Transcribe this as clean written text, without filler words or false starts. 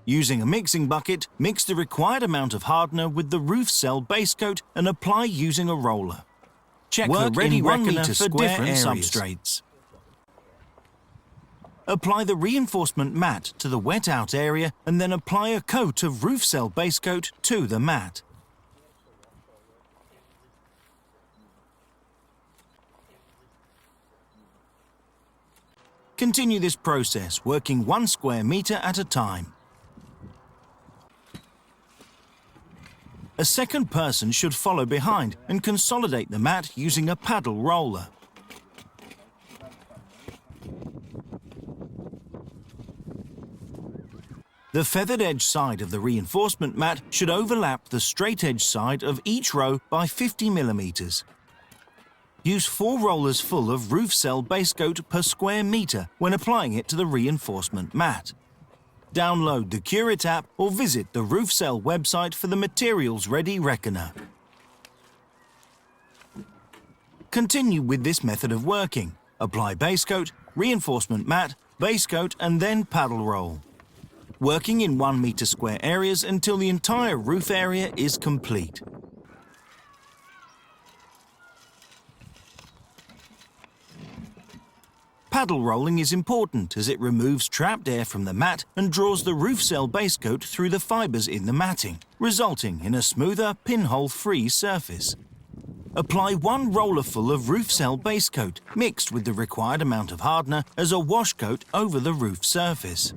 Using a mixing bucket, mix the required amount of hardener with the RoofCell base coat and apply using a roller. Check the ready reckoner for different substrates. Apply the reinforcement mat to the wet-out area and then apply a coat of RoofCell base coat to the mat. Continue this process, working 1 square metre at a time. A second person should follow behind and consolidate the mat using a paddle roller. The feathered edge side of the reinforcement mat should overlap the straight edge side of each row by 50 millimetres. Use 4 rollers full of RoofCell base coat per square metre when applying it to the reinforcement mat. Download the Curate app or visit the RoofCell website for the materials ready reckoner. Continue with this method of working. Apply base coat, reinforcement mat, base coat and then paddle roll. Working in 1 metre square areas until the entire roof area is complete. Paddle rolling is important as it removes trapped air from the mat and draws the RoofCell base coat through the fibres in the matting, resulting in a smoother, pinhole-free surface. Apply 1 roller full of RoofCell base coat, mixed with the required amount of hardener as a wash coat over the roof surface.